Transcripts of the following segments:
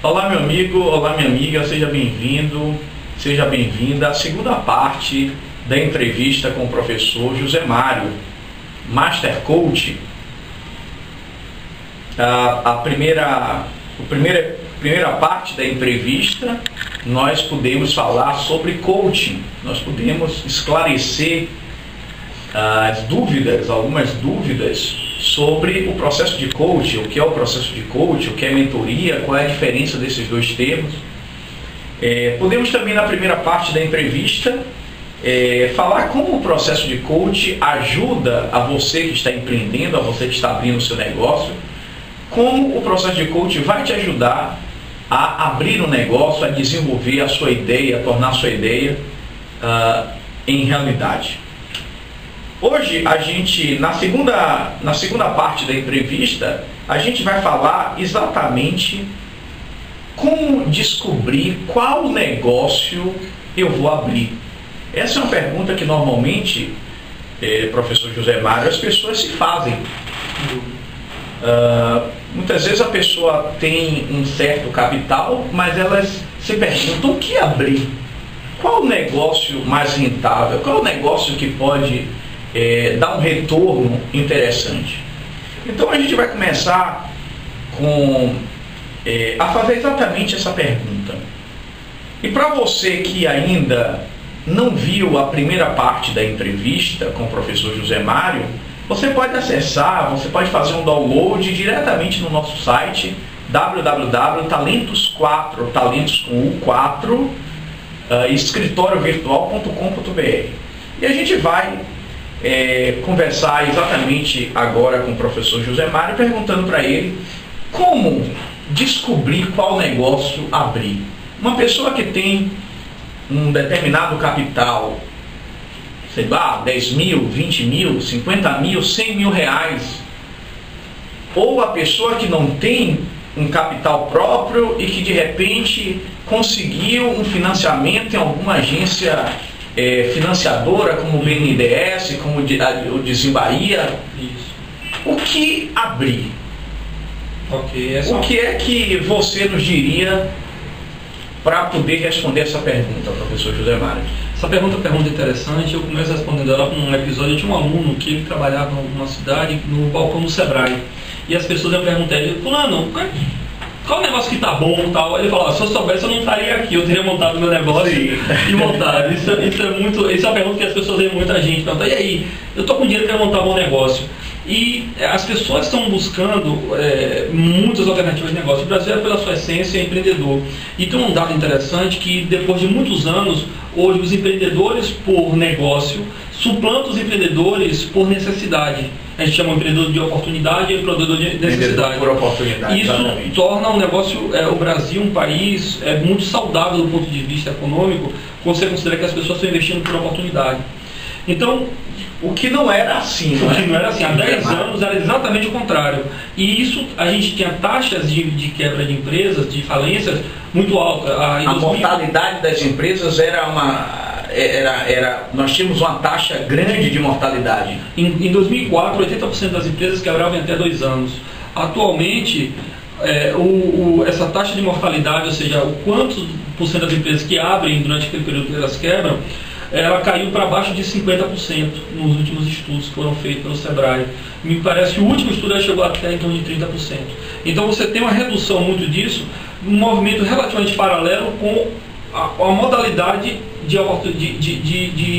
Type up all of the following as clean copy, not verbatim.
Olá, meu amigo, olá, minha amiga, seja bem-vindo, seja bem-vinda à segunda parte da entrevista com o professor José Mário, Master Coach. A primeira parte da entrevista, nós pudemos falar sobre coaching, nós pudemos esclarecer algumas dúvidas sobre o processo de coaching, o que é o processo de coaching, o que é mentoria, qual é a diferença desses dois termos. Podemos também, na primeira parte da entrevista, falar como o processo de coaching ajuda a você que está empreendendo, a você que está abrindo o seu negócio, como o processo de coaching vai te ajudar a abrir um negócio, a desenvolver a sua ideia, a tornar a sua ideia em realidade. Hoje, na segunda parte da entrevista, a gente vai falar exatamente como descobrir qual negócio eu vou abrir. Essa é uma pergunta que normalmente, professor José Mário, as pessoas se fazem. Muitas vezes a pessoa tem um certo capital, mas elas se perguntam o que abrir. Qual o negócio mais rentável? Qual o negócio que pode dar um retorno interessante? Então a gente vai começar a fazer exatamente essa pergunta. E para você que ainda não viu a primeira parte da entrevista com o professor José Mário, você pode acessar, você pode fazer um download diretamente no nosso site www.talentos4 escritoriovirtual.com.br. E a gente vai conversar exatamente agora com o professor José Mário, perguntando para ele como descobrir qual negócio abrir. Uma pessoa que tem um determinado capital, sei lá, 10 mil, 20 mil, 50 mil, 100 mil reais, ou a pessoa que não tem um capital próprio e que de repente conseguiu um financiamento em alguma agência financiadora, como o BNDES, como o Desembaía. Isso. O que abrir? Okay, O que é que você nos diria para poder responder essa pergunta, professor José Mário? Essa pergunta é uma pergunta interessante. Eu começo respondendo ela com um episódio de um aluno que ele trabalhava numa cidade, no balcão do Sebrae. E as pessoas iam perguntar ele: fulano, qual negócio que tá bom e tal? Ele falou: se eu soubesse eu não estaria aqui, eu teria montado meu negócio e montado. Isso é uma pergunta que as pessoas veem muita gente perguntar: e aí, eu tô com dinheiro, quero montar um bom negócio. E as pessoas estão buscando muitas alternativas de negócio. O Brasil, pela sua essência, é empreendedor. E tem um dado interessante que, depois de muitos anos, hoje os empreendedores por negócio suplantam os empreendedores por necessidade. A gente chama o empreendedor de oportunidade e o empreendedor de necessidade. Por oportunidade. Isso exatamente torna o negócio, o Brasil, um país muito saudável do ponto de vista econômico, quando você considera que as pessoas estão investindo por oportunidade. Então, o que não era assim, o que não era assim, há 10 anos era exatamente o contrário. E isso, a gente tinha taxas de quebra de empresas, de falências, muito altas. A mortalidade das empresas nós tínhamos uma taxa grande de mortalidade. Em 2004, 80% das empresas quebravam em até 2 anos. Atualmente, essa taxa de mortalidade, ou seja, o quanto por cento das empresas que abrem durante aquele período que elas quebram, ela caiu para baixo de 50% nos últimos estudos que foram feitos pelo Sebrae. Me parece que o último estudo chegou até em torno de 30%. Então você tem uma redução muito disso, um movimento relativamente paralelo com a modalidade de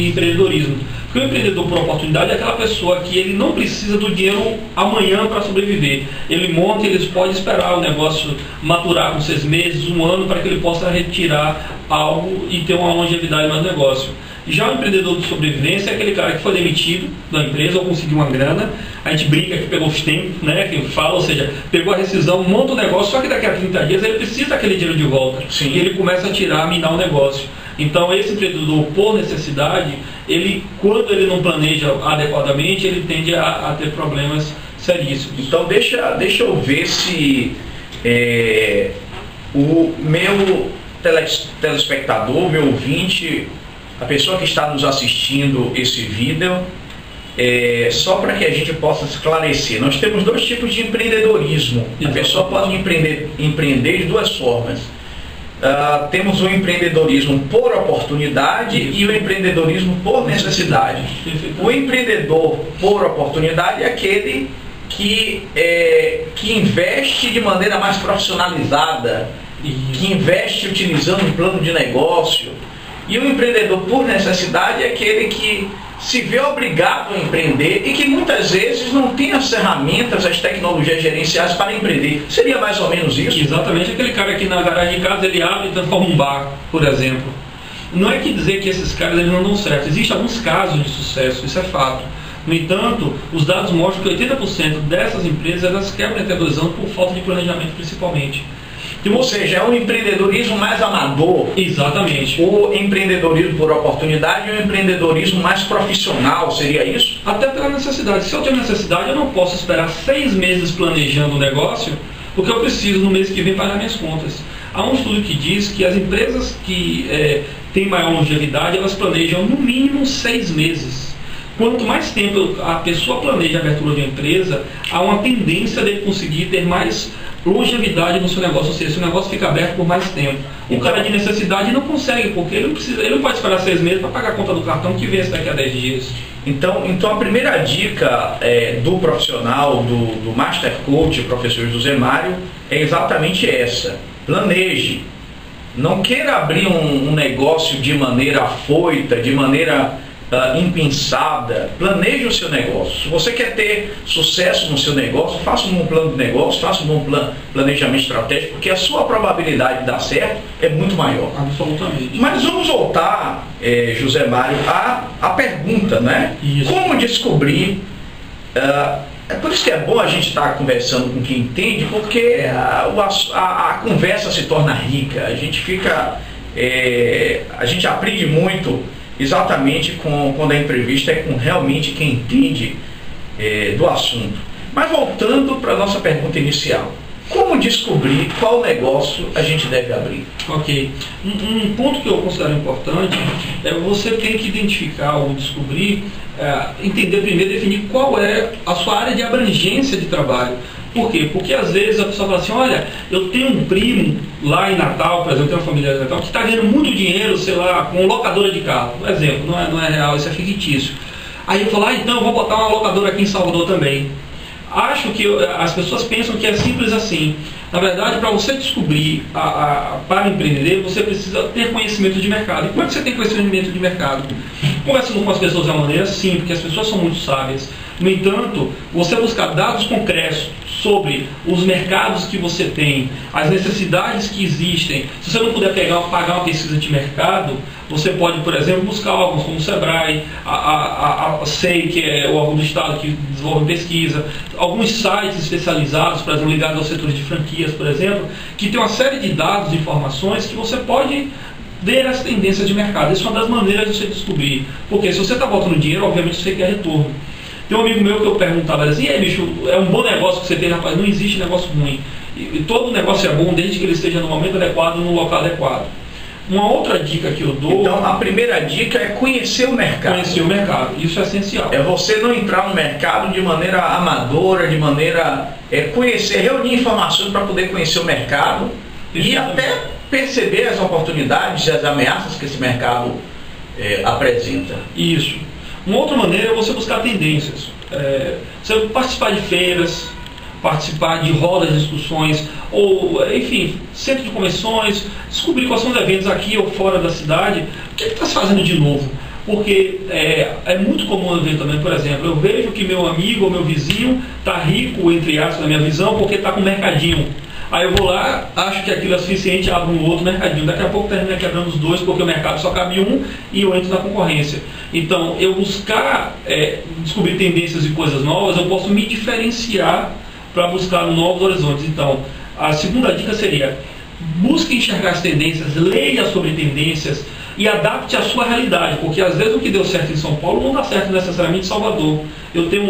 empreendedorismo. Porque o empreendedor por oportunidade é aquela pessoa que ele não precisa do dinheiro amanhã para sobreviver. Ele monta, ele pode esperar o negócio maturar com 6 meses, 1 ano, para que ele possa retirar algo e ter uma longevidade no negócio. Já o empreendedor de sobrevivência é aquele cara que foi demitido da empresa ou conseguiu uma grana, a gente brinca que pegou os tempos, né, que fala, ou seja, pegou a rescisão, monta o negócio, só que daqui a 30 dias ele precisa daquele dinheiro de volta. Sim. E ele começa a minar o negócio. Então esse empreendedor, por necessidade, quando ele não planeja adequadamente, ele tende a ter problemas seríssimos. Então deixa eu ver se o meu telespectador, meu ouvinte, a pessoa que está nos assistindo esse vídeo, só para que a gente possa esclarecer, nós temos dois tipos de empreendedorismo. A pessoa pode empreender de duas formas. Temos o empreendedorismo por oportunidade e o empreendedorismo por necessidade. O empreendedor por oportunidade é aquele que investe de maneira mais profissionalizada, que investe utilizando um plano de negócio. E o empreendedor por necessidade é aquele que se vê obrigado a empreender e que muitas vezes não tem as ferramentas, as tecnologias gerenciais para empreender. Seria mais ou menos isso? Exatamente, aquele cara que na garagem de casa ele abre e transforma um bar, por exemplo. Não é que dizer que esses caras eles não dão certo. Existem alguns casos de sucesso, isso é fato. No entanto, os dados mostram que 80% dessas empresas elas quebram até 2 anos por falta de planejamento, principalmente. Ou seja, é um empreendedorismo mais amador. Exatamente. O empreendedorismo por oportunidade e o empreendedorismo mais profissional, seria isso? Até pela necessidade. Se eu tenho necessidade, eu não posso esperar 6 meses planejando o negócio, porque eu preciso no mês que vem pagar minhas contas. Há um estudo que diz que as empresas que têm maior longevidade, elas planejam no mínimo 6 meses. Quanto mais tempo a pessoa planeja a abertura de uma empresa, há uma tendência de conseguir ter mais longevidade no seu negócio, ou seja, se o negócio fica aberto por mais tempo. O cara de necessidade não consegue, porque ele não pode esperar 6 meses para pagar a conta do cartão que vence daqui a 10 dias. Então a primeira dica do profissional, do Master Coach, professor José Mário, é exatamente essa. Planeje. Não queira abrir um negócio de maneira afoita, de maneira impensada. Planeje o seu negócio. Se você quer ter sucesso no seu negócio, faça um bom plano de negócio, faça um bom planejamento estratégico, porque a sua probabilidade de dar certo é muito maior. Absolutamente. Mas vamos voltar, José Mário, à pergunta, né? Isso. Como descobrir? É por isso que é bom a gente estar conversando com quem entende, porque a conversa se torna rica. A gente a gente aprende muito exatamente quando a entrevista é com realmente quem entende do assunto. Mas voltando para a nossa pergunta inicial, como descobrir qual negócio a gente deve abrir? Ok. Um ponto que eu considero importante é você tem que identificar ou descobrir, entender primeiro, definir qual é a sua área de abrangência de trabalho. Por quê? Porque às vezes a pessoa fala assim, olha, eu tenho um primo lá em Natal, por exemplo, eu tenho uma família em Natal, que está ganhando muito dinheiro, sei lá, com locadora de carro. Por exemplo, não é real, isso é fictício. Aí eu falo, então eu vou botar uma locadora aqui em Salvador também. Acho que as pessoas pensam que é simples assim. Na verdade, para você descobrir, para empreender, você precisa ter conhecimento de mercado. E como é que você tem conhecimento de mercado? Conversando com as pessoas de uma maneira sim, porque as pessoas são muito sábias. No entanto, você buscar dados concretos sobre os mercados que você tem, as necessidades que existem. Se você não puder pagar uma pesquisa de mercado, você pode, por exemplo, buscar órgãos como o Sebrae, a SEI, que é o órgão do Estado que desenvolve pesquisa, alguns sites especializados, por exemplo, ligados aos setores de franquias, por exemplo, que tem uma série de dados e informações que você pode ver as tendências de mercado. Isso é uma das maneiras de você descobrir. Porque se você está botando dinheiro, obviamente você quer retorno. Tem um amigo meu que eu perguntava assim, e aí, bicho, é um bom negócio que você tem, rapaz? Não existe negócio ruim. E todo negócio é bom desde que ele esteja no momento adequado, no local adequado. Uma outra dica que eu dou... Então, a primeira dica é conhecer o mercado. Conhecer o mercado, isso é essencial. É você não entrar no mercado de maneira amadora, de maneira... conhecer, reunir informações para poder conhecer o mercado e até perceber as oportunidades e as ameaças que esse mercado apresenta. Isso. Uma outra maneira é você buscar tendências. Você participar de feiras, participar de rodas de discussões, ou, enfim, centro de convenções, descobrir quais são os eventos aqui ou fora da cidade. O que está se fazendo de novo? Porque é muito comum eu ver também, por exemplo, eu vejo que meu amigo ou meu vizinho está rico, entre aspas, na minha visão, porque está com mercadinho. Aí eu vou lá, acho que aquilo é suficiente, abro um outro mercadinho. Daqui a pouco termina quebrando os dois, porque o mercado só cabe um e eu entro na concorrência. Então, eu buscar descobrir tendências e coisas novas, eu posso me diferenciar para buscar novos horizontes. Então, a segunda dica seria, busque enxergar as tendências, leia sobre tendências e adapte à sua realidade, porque às vezes o que deu certo em São Paulo não dá certo necessariamente em Salvador. Eu tenho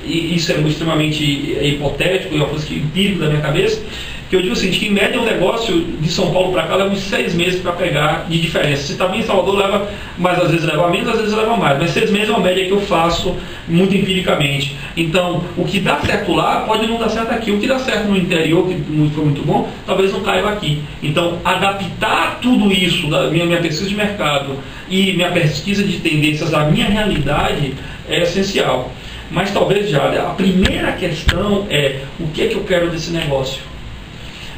e isso é extremamente hipotético, é uma coisa empírica da minha cabeça, que eu digo assim, que em média um negócio de São Paulo para cá leva uns 6 meses para pegar de diferença. Se está bem em Salvador, leva, mas às vezes leva menos, às vezes leva mais. Mas 6 meses é uma média que eu faço muito empiricamente. Então, o que dá certo lá pode não dar certo aqui. O que dá certo no interior, que foi muito bom, talvez não caiba aqui. Então, adaptar tudo isso, da minha pesquisa de mercado e minha pesquisa de tendências à minha realidade é essencial. Mas talvez já a primeira questão é o que é que eu quero desse negócio.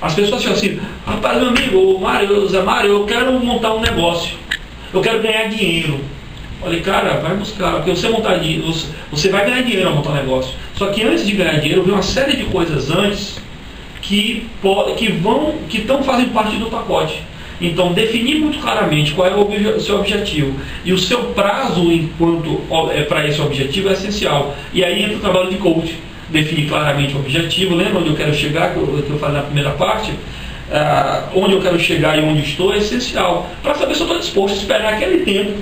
As pessoas acham assim, rapaz, meu amigo, Zé Mário, eu quero montar um negócio, eu quero ganhar dinheiro. Falei, cara, vai buscar, porque você montar dinheiro, você vai ganhar dinheiro ao montar um negócio. Só que antes de ganhar dinheiro, vem uma série de coisas antes que fazem parte do pacote. Então, definir muito claramente qual é o seu objetivo e o seu prazo para esse objetivo é essencial. E aí entra o trabalho de coach. Definir claramente o objetivo, lembra onde eu quero chegar, que eu falei na primeira parte? Onde eu quero chegar e onde estou é essencial. Para saber se eu estou disposto a esperar aquele tempo.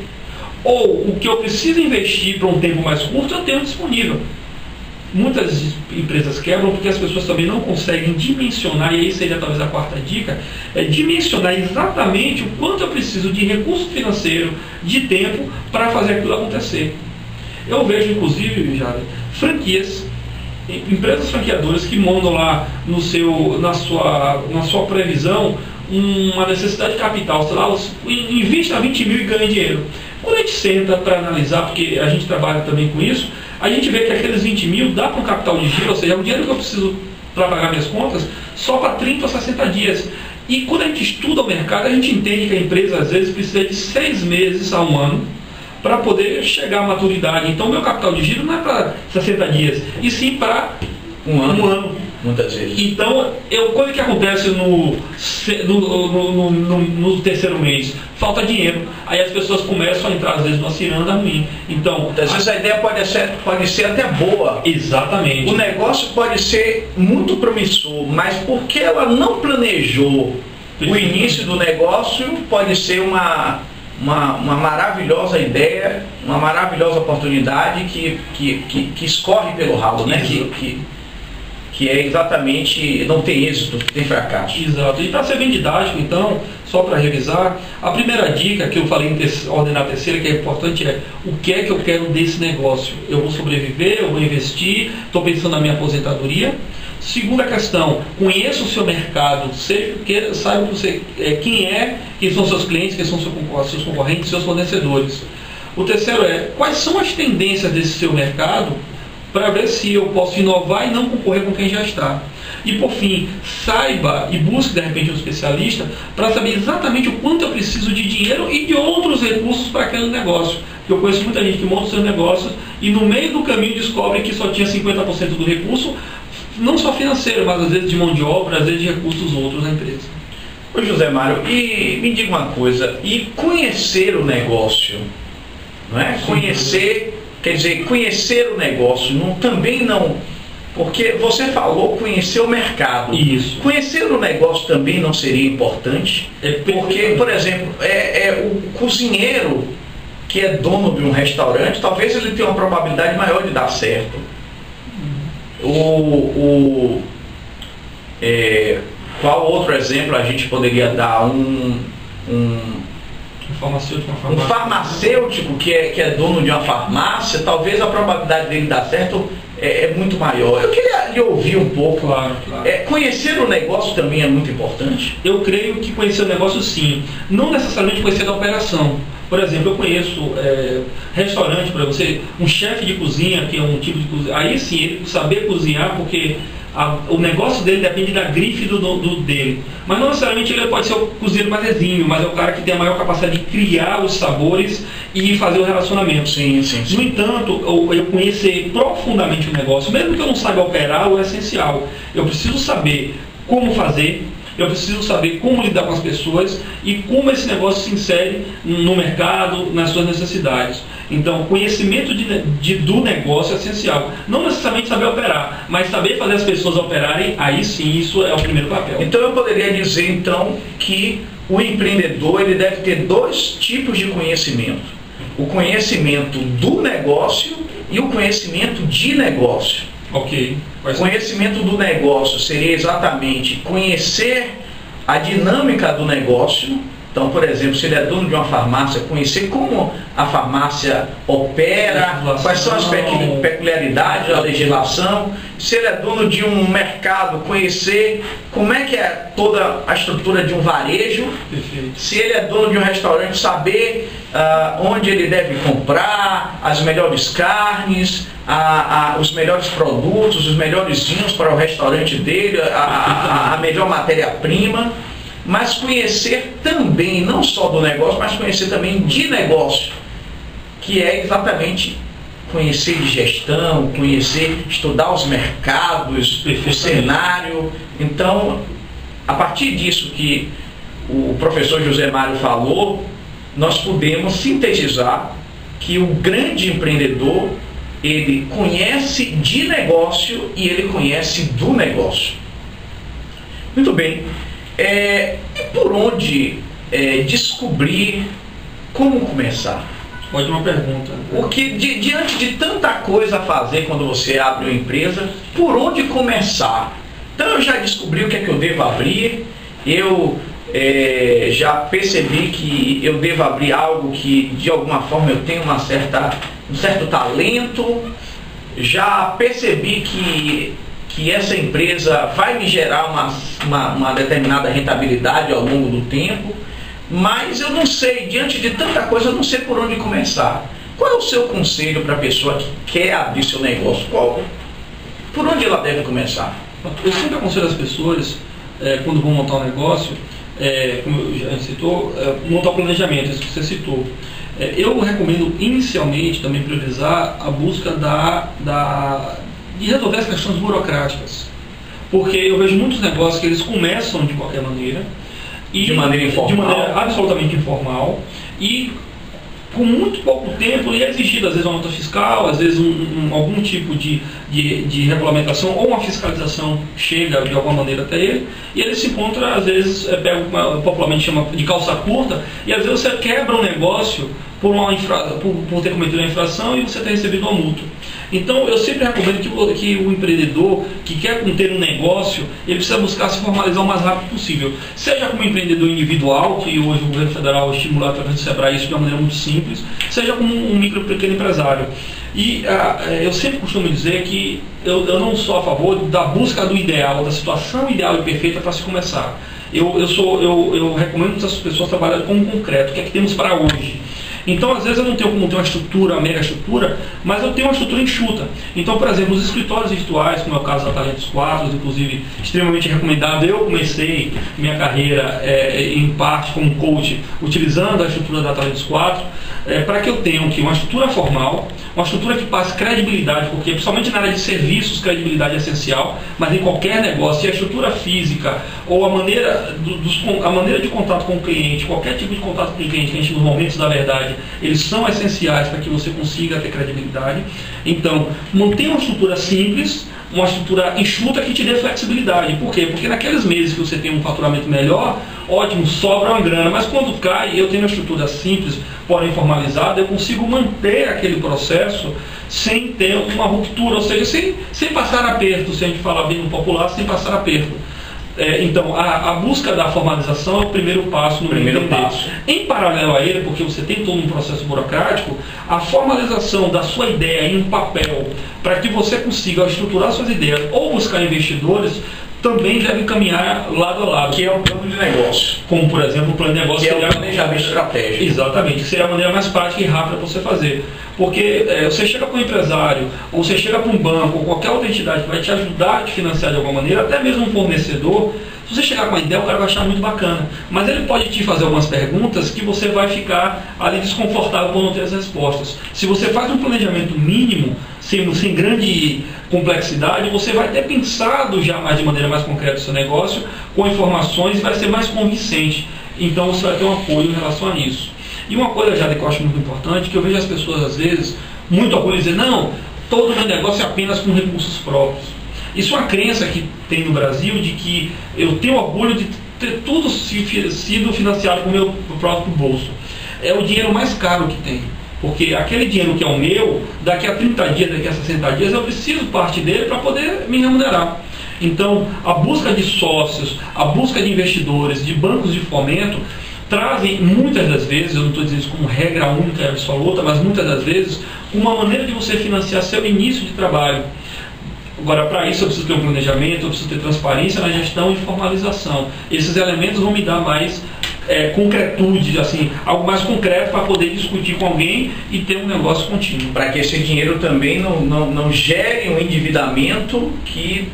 Ou o que eu preciso investir para um tempo mais curto, eu tenho disponível. Muitas empresas quebram porque as pessoas também não conseguem dimensionar, e aí seria talvez a quarta dica, é dimensionar exatamente o quanto eu preciso de recurso financeiro, de tempo, para fazer aquilo acontecer. Eu vejo, inclusive, já franquias, empresas franqueadoras que mandam lá na sua previsão uma necessidade de capital, sei lá, invista 20 mil e ganha dinheiro. Quando a gente senta para analisar, porque a gente trabalha também com isso, a gente vê que aqueles 20 mil dá para um capital de giro, ou seja, é um dinheiro que eu preciso para pagar minhas contas, só para 30 ou 60 dias. E quando a gente estuda o mercado, a gente entende que a empresa às vezes precisa de 6 meses a um ano para poder chegar à maturidade. Então, o meu capital de giro não é para 60 dias, e sim para um ano. Muitas vezes. Então, quando que acontece no terceiro mês? Falta dinheiro. Aí as pessoas começam a entrar, às vezes, numa ciranda ruim. Então, às vezes a ideia pode ser até boa. Exatamente. O negócio pode ser muito promissor, mas porque ela não planejou o início do negócio, pode ser uma maravilhosa ideia, uma maravilhosa oportunidade que escorre pelo ralo, né? Que é exatamente, não tem êxito, tem fracasso. Exato. E para ser bem didático, então, só para revisar, a primeira dica que eu falei em ordenar a terceira, que é importante, é o que é que eu quero desse negócio? Eu vou sobreviver, eu vou investir, estou pensando na minha aposentadoria. Segunda questão, conheça o seu mercado, saiba quem são seus clientes, quem são seus concorrentes, seus fornecedores. O terceiro é, quais são as tendências desse seu mercado, para ver se eu posso inovar e não concorrer com quem já está. E por fim, saiba e busque de repente um especialista para saber exatamente o quanto eu preciso de dinheiro e de outros recursos para aquele negócio. Eu conheço muita gente que monta seus negócios e no meio do caminho descobre que só tinha 50% do recurso, não só financeiro, mas às vezes de mão de obra, às vezes de recursos outros na empresa. Ô José Mário, e me diga uma coisa, e conhecer o negócio, não é? Quer dizer, conhecer o negócio também não, porque você falou conhecer o mercado. Isso. Conhecer o negócio também não seria importante? Porque, por exemplo, o cozinheiro que é dono de um restaurante, talvez ele tenha uma probabilidade maior de dar certo. Qual outro exemplo a gente poderia dar? Um farmacêutico que é dono de uma farmácia, talvez a probabilidade dele dar certo é muito maior. Eu queria lhe ouvir um pouco. Claro. Conhecer o negócio também é muito importante? Eu creio que conhecer o negócio sim, não necessariamente conhecer a operação. Por exemplo, eu conheço restaurante, para você, um chefe de cozinha, que é um tipo de cozinha, aí sim, ele saber cozinhar, porque o negócio dele depende da grife dele. Mas não necessariamente ele pode ser o cozinheiro mais exímio, mas é o cara que tem a maior capacidade de criar os sabores e fazer o relacionamento. Sim. No entanto, eu conhecer profundamente o negócio, mesmo que eu não saiba operar, é essencial. Eu preciso saber como fazer, eu preciso saber como lidar com as pessoas e como esse negócio se insere no mercado, nas suas necessidades. Então, conhecimento do negócio é essencial. Não necessariamente saber operar, mas saber fazer as pessoas operarem, aí sim, isso é o primeiro papel. Então, eu poderia dizer, então, que o empreendedor ele deve ter 2 tipos de conhecimento. O conhecimento do negócio e o conhecimento de negócio. Ok. Conhecimento do negócio seria exatamente conhecer a dinâmica do negócio. Então, por exemplo, se ele é dono de uma farmácia, conhecer como a farmácia opera, quais são as peculiaridades da legislação. Se ele é dono de um mercado, conhecer como é que é toda a estrutura de um varejo. Perfeito. Se ele é dono de um restaurante, saber onde ele deve comprar, as melhores carnes, os melhores produtos, os melhores vinhos para o restaurante dele, a melhor matéria-prima. Mas conhecer também, não só do negócio, mas conhecer também de negócio, que é exatamente conhecer de gestão, conhecer, estudar os mercados, o cenário. Então, a partir disso que o professor José Mário falou, nós podemos sintetizar que o grande empreendedor, ele conhece de negócio e ele conhece do negócio. Muito bem. E por onde descobrir como começar? Ótima pergunta. O que, diante de tanta coisa a fazer quando você abre uma empresa, por onde começar? Então eu já descobri o que é que eu devo abrir, eu já percebi que eu devo abrir algo que de alguma forma eu tenho um certo talento, já percebi que essa empresa vai me gerar uma determinada rentabilidade ao longo do tempo, mas eu não sei, diante de tanta coisa, eu não sei por onde começar. Qual é o seu conselho para a pessoa que quer abrir seu negócio? Por onde ela deve começar? Eu sempre aconselho as pessoas, quando vão montar um negócio, como já citou, montar o planejamento, isso que você citou. Eu recomendo inicialmente também priorizar a busca de resolver as questões burocráticas, porque eu vejo muitos negócios que eles começam de qualquer maneira e de maneira absolutamente informal e com muito pouco tempo e é exigido às vezes uma nota fiscal, às vezes algum tipo de regulamentação ou uma fiscalização chega de alguma maneira até ele e ele se encontra, às vezes, popularmente chama de calça curta, e às vezes você quebra um negócio por ter cometido uma infração e você ter recebido uma multa. Então eu sempre recomendo que o empreendedor que quer ter um negócio, ele precisa buscar se formalizar o mais rápido possível. Seja como empreendedor individual, que hoje o governo federal estimula através do Sebrae isso de uma maneira muito simples, seja como um micro e pequeno empresário. E eu sempre costumo dizer que eu não sou a favor da busca do ideal, da situação ideal e perfeita para se começar. Eu recomendo que as pessoas trabalhem com o concreto, o que é que temos para hoje. Então, às vezes eu não tenho como ter uma estrutura, uma mega estrutura, mas eu tenho uma estrutura enxuta. Então, por exemplo, os escritórios virtuais, como é o caso da Talentos 4, inclusive extremamente recomendado. Eu comecei minha carreira em parte como coach, utilizando a estrutura da Talentos 4, para que eu tenha uma estrutura formal, uma estrutura que passe credibilidade, porque principalmente na área de serviços, credibilidade é essencial, mas em qualquer negócio, se a estrutura física ou a maneira de contato com o cliente, qualquer tipo de contato com o cliente, que a gente nos momentos da verdade, eles são essenciais para que você consiga ter credibilidade. Então, mantenha uma estrutura simples, uma estrutura enxuta que te dê flexibilidade. Por quê? Porque naqueles meses que você tem um faturamento melhor, ótimo, sobra uma grana, mas quando cai, eu tenho uma estrutura simples, porém formalizada, eu consigo manter aquele processo sem ter uma ruptura, ou seja, sem passar aperto, se a gente falar bem no popular, sem passar aperto. Então, a busca da formalização é o primeiro passo no primeiro passo. Em paralelo a ele, porque você tem todo um processo burocrático, a formalização da sua ideia em um papel, para que você consiga estruturar suas ideias ou buscar investidores, também deve caminhar lado a lado. Que é o plano de negócio. Como, por exemplo, o plano de negócio. Que é o planejamento estratégico. Exatamente, que seria a maneira mais prática e rápida para você fazer. Porque você chega para um empresário, ou você chega para um banco, ou qualquer outra entidade que vai te ajudar a te financiar de alguma maneira, até mesmo um fornecedor, se você chegar com uma ideia, o cara vai achar muito bacana. Mas ele pode te fazer algumas perguntas que você vai ficar ali desconfortável por não ter as respostas. Se você faz um planejamento mínimo, sem grande complexidade, você vai ter pensado já de maneira mais concreta o seu negócio, com informações, e vai ser mais convincente. Então você vai ter um apoio em relação a isso. E uma coisa, Jade, que eu acho muito importante, que eu vejo as pessoas às vezes, muito orgulho, dizer, não, todo meu negócio é apenas com recursos próprios. Isso é uma crença que tem no Brasil, de que eu tenho orgulho de ter tudo sido financiado com o meu próprio bolso. É o dinheiro mais caro que tem. Porque aquele dinheiro que é o meu, daqui a 30 dias, daqui a 60 dias, eu preciso parte dele para poder me remunerar. Então, a busca de sócios, a busca de investidores, de bancos de fomento, trazem muitas das vezes, eu não estou dizendo isso como regra única e absoluta, mas muitas das vezes, uma maneira de você financiar seu início de trabalho. Agora, para isso eu preciso ter um planejamento, eu preciso ter transparência na gestão e formalização. Esses elementos vão me dar mais concretude, assim, algo mais concreto para poder discutir com alguém e ter um negócio contínuo. Para que esse dinheiro também não gere um endividamento que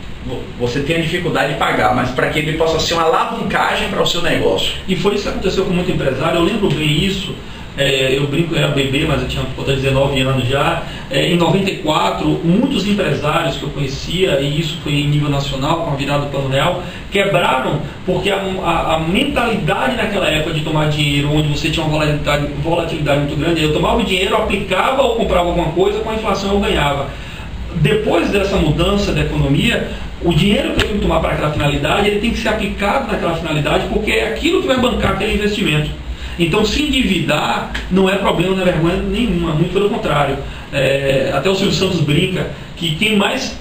você tenha dificuldade de pagar, mas para que ele possa ser uma alavancagem para o seu negócio. E foi isso que aconteceu com muito empresário, eu lembro bem isso. Eu brinco, eu era bebê, mas eu tinha 19 anos já. Em 94, muitos empresários que eu conhecia, e isso foi em nível nacional, com a virada do Plano Real, quebraram porque a mentalidade naquela época de tomar dinheiro, onde você tinha uma volatilidade muito grande, eu tomava o dinheiro, aplicava ou comprava alguma coisa, com a inflação eu ganhava. Depois dessa mudança da economia, o dinheiro que eu tenho que tomar para aquela finalidade, ele tem que ser aplicado naquela finalidade, porque é aquilo que vai bancar aquele investimento. Então, se endividar não é problema, não é vergonha nenhuma, muito pelo contrário. Até o Silvio Santos brinca que quem mais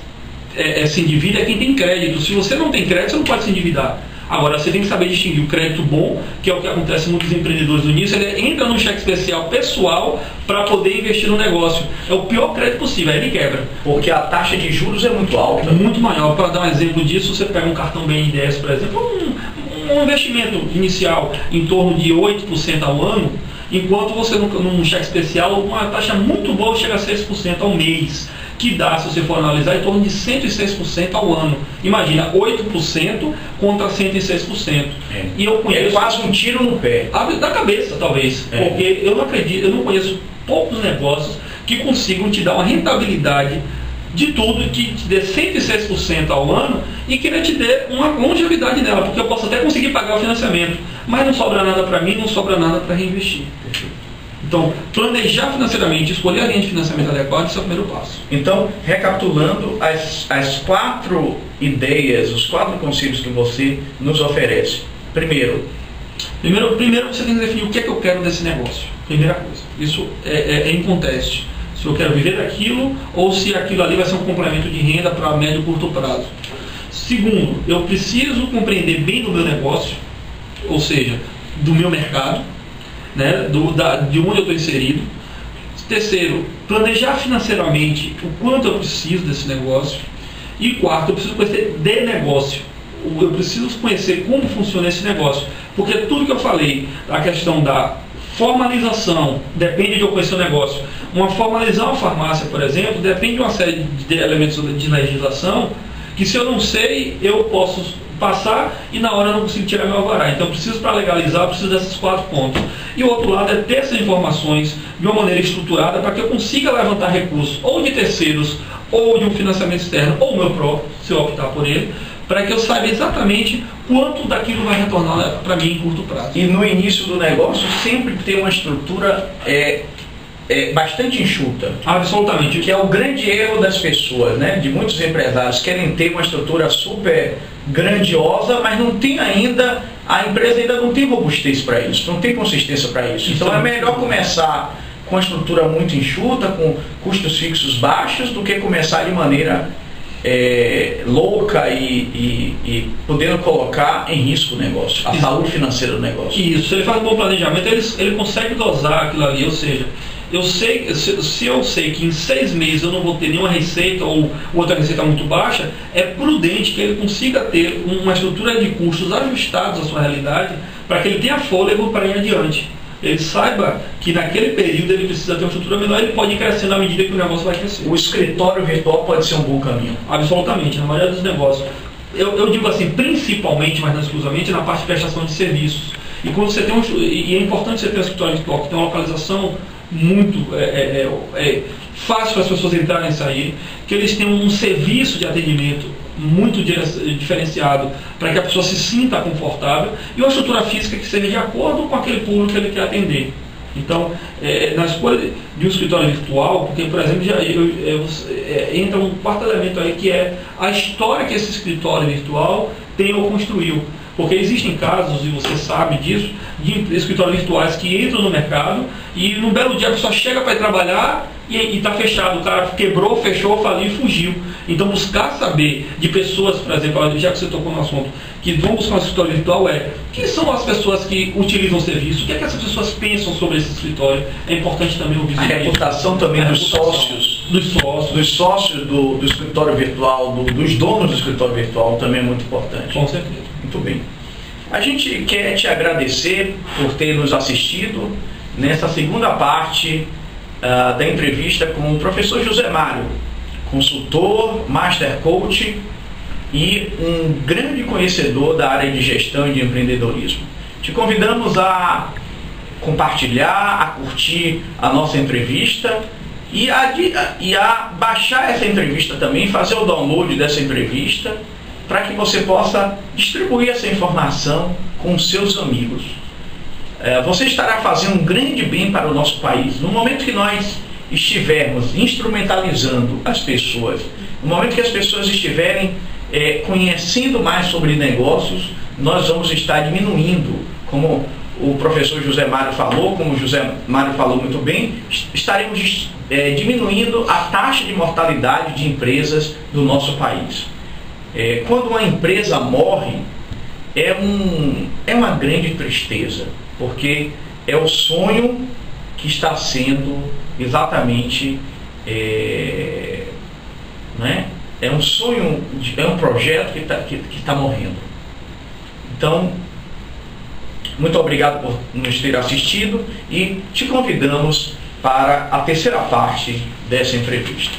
se endivida é quem tem crédito. Se você não tem crédito, você não pode se endividar. Agora, você tem que saber distinguir o crédito bom, que é o que acontece com muitos empreendedores no início. Ele entra num cheque especial pessoal para poder investir no negócio. É o pior crédito possível, aí ele quebra. Porque a taxa de juros é muito alta. Muito maior. Para dar um exemplo disso, você pega um cartão BNDES, por exemplo, um investimento inicial em torno de 8% ao ano, enquanto você num cheque especial, uma taxa muito boa chega a 6% ao mês, que dá, se você for analisar, em torno de 106% ao ano. Imagina, 8% contra 106%. E eu conheço, é quase um tiro no pé. Da cabeça, talvez. Porque eu não conheço poucos negócios que consigam te dar uma rentabilidade de tudo, que te dê 106% ao ano e que te dê uma longevidade nela, porque eu posso até conseguir pagar o financiamento, mas não sobra nada para mim, não sobra nada para reinvestir. Então, planejar financeiramente, escolher a linha de financiamento adequada, esse é o primeiro passo. Então, recapitulando as 4 ideias, os 4 conselhos que você nos oferece. Primeiro você tem que definir o que é que eu quero desse negócio. Primeira coisa. Isso é inconteste. Se eu quero viver daquilo ou se aquilo ali vai ser um complemento de renda para médio e curto prazo. Segundo, eu preciso compreender bem do meu negócio, ou seja, do meu mercado, né, de onde eu estou inserido. Terceiro, planejar financeiramente o quanto eu preciso desse negócio. E quarto, eu preciso conhecer de negócio. Eu preciso conhecer como funciona esse negócio. Porque tudo que eu falei, a questão da formalização, depende de eu conhecer o negócio. Formalizar uma farmácia, por exemplo, depende de uma série de elementos de legislação que, se eu não sei, eu posso passar e na hora eu não consigo tirar meu alvará. Então eu preciso, para legalizar, eu preciso desses 4 pontos. E o outro lado é ter essas informações de uma maneira estruturada para que eu consiga levantar recursos ou de terceiros, ou de um financiamento externo, ou meu próprio, se eu optar por ele, para que eu saiba exatamente quanto daquilo vai retornar para mim em curto prazo. E no início do negócio, sempre ter uma estrutura bastante enxuta. Absolutamente. Que é o grande erro das pessoas, né? De muitos empresários querem ter uma estrutura super grandiosa, mas não tem ainda, a empresa ainda não tem robustez para isso, não tem consistência para isso. Então é melhor começar com a estrutura muito enxuta, com custos fixos baixos, do que começar de maneira louca e podendo colocar em risco o negócio, a saúde financeira do negócio. Isso, se ele faz um bom planejamento, ele consegue dosar aquilo ali, ou seja, se eu sei que em 6 meses eu não vou ter nenhuma receita ou outra receita muito baixa, é prudente que ele consiga ter uma estrutura de custos ajustados à sua realidade, para que ele tenha fôlego para ir adiante. Ele saiba que naquele período ele precisa ter uma estrutura menor, ele pode ir crescendo à medida que o negócio vai crescer. O escritório virtual pode ser um bom caminho? Absolutamente, na maioria dos negócios. Eu digo assim, principalmente, mas não exclusivamente, na parte de prestação de serviços. E quando você tem e é importante você ter um escritório virtual que tem uma localização muito fácil para as pessoas entrarem e sair, que eles tenham um serviço de atendimento muito diferenciado para que a pessoa se sinta confortável, e uma estrutura física que seja de acordo com aquele público que ele quer atender. Então, na escolha de um escritório virtual, porque, por exemplo, entra um quarto elemento aí, que é a história que esse escritório virtual tem ou construiu. Porque existem casos, e você sabe disso, de escritórios virtuais que entram no mercado e num belo dia a pessoa chega para ir trabalhar e está fechado, o cara quebrou, fechou, faliu e fugiu. Então buscar saber de pessoas, por exemplo, já que você tocou no assunto, que vão buscar um escritório virtual quem são as pessoas que utilizam o serviço, o que é que essas pessoas pensam sobre esse escritório, é importante também ouvir. A reputação também dos sócios. Dos sócios do escritório virtual, dos donos do escritório virtual também é muito importante. Com certeza. Muito bem. A gente quer te agradecer por ter nos assistido nessa segunda parte da entrevista com o professor José Mário, consultor, Master Coach e um grande conhecedor da área de gestão e de empreendedorismo. Te convidamos a compartilhar, a curtir a nossa entrevista e a baixar essa entrevista também, fazer o download dessa entrevista, para que você possa distribuir essa informação com os seus amigos. Você estará fazendo um grande bem para o nosso país. No momento que nós estivermos instrumentalizando as pessoas, no momento que as pessoas estiverem conhecendo mais sobre negócios, nós vamos estar diminuindo, como o professor José Mário falou, como o José Mário falou muito bem, estaremos diminuindo a taxa de mortalidade de empresas do nosso país. Quando uma empresa morre, é uma grande tristeza, porque é o sonho que está sendo exatamente, né? É um sonho, é um projeto que está morrendo. Então, muito obrigado por nos ter assistido e te convidamos para a terceira parte dessa entrevista.